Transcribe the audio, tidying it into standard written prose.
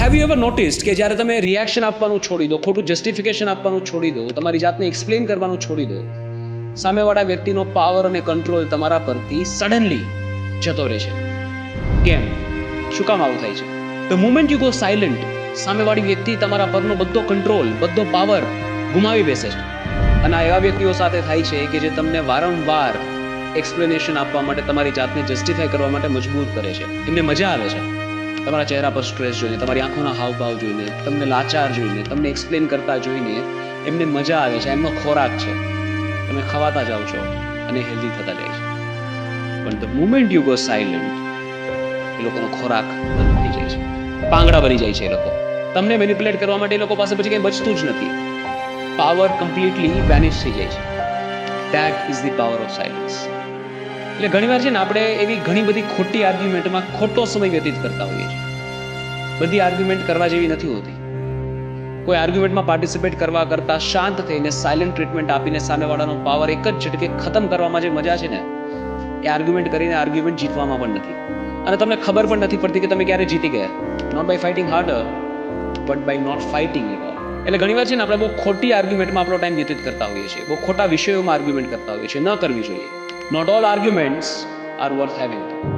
Have you ever noticed કે જ્યારે તમે રિએક્શન આપવાનું છોડી દો, ખોટું જસ્ટિફિકેશન આપવાનું છોડી દો, તમારી જાતને એક્સપ્લેન કરવાનું છોડી દો, સામેવાળા વ્યક્તિનો પાવર અને કંટ્રોલ તમારા પરથી સડનલી જતો રહે છે? કેમ? શું કામ આવું થાય છે? The moment you go silent, સામેવાળી વ્યક્તિ તમારા પરનો બધો કંટ્રોલ, બધો પાવર ગુમાવી બેસે છે. અને આ એવા વ્યક્તિઓ સાથે થાય છે કે જે તમને વારંવાર એક્સપ્લેનેશન આપવા માટે, તમારી જાતને જસ્ટિફાઈ કરવા માટે મજબૂર કરે છે. એમને મજા આવે છે તમારા ચહેરા પર સ્ટ્રેસ જોઈને, તમારી આંખોના હાવભાવ જોઈને, તમને લાચાર જોઈને, તમને એક્સપ્લેન કરતા જોઈને એમને મજા આવે છે. એમનો ખોરાક છે. તમે ખવાતા જાઓ છો અને હેલ્ધી થતા જાય છે. પણ the moment you go silent, એ લોકોનો ખોરાક બંધ થઈ જાય છે, પાંગડા ભરી જાય છે એ લોકો. તમને મેનિપ્યુલેટ કરવા માટે એ લોકો પાસે પછી કંઈ બચતું જ નથી. પાવર કમ્પ્લીટલી વેનિશ થઈ જાય છે. That is the power of silence. એટલે ઘણીવાર છે ને, આપણે એવી ઘણી બધી ખોટી આર્ગ્યુમેન્ટમાં ખોટો સમય વ્યતીત કરતા હોઈએ છીએ. બધી આર્ગ્યુમેન્ટ કરવા જેવી નથી હોતી. કોઈ આર્ગ્યુમેન્ટમાં પાર્ટિસિપેટ કરવા કરતાં શાંત થઈને સાયલન્ટ ટ્રીટમેન્ટ આપીને સામેવાળાનો પાવર એક જ ઝટકે ખતમ કરવામાં જે મજા છે ને, એ આર્ગ્યુમેન્ટ કરીને આર્ગ્યુમેન્ટ જીતવામાં પણ નથી. અને તમને ખબર પણ નથી પડતી કે તમે ક્યારે જીતી ગયા. Not by fighting harder, but by not fighting at all. એટલે ઘણીવાર છે ને, આપણે બહુ ખોટી આર્ગ્યુમેન્ટમાં આપણો ટાઈમ વ્યતીત કરતા હોઈએ છીએ, બહુ ખોટા વિષયોમાં આર્ગ્યુમેન્ટ કરતા હોઈએ છીએ. ન કરવી જોઈએ. Not all arguments are worth having.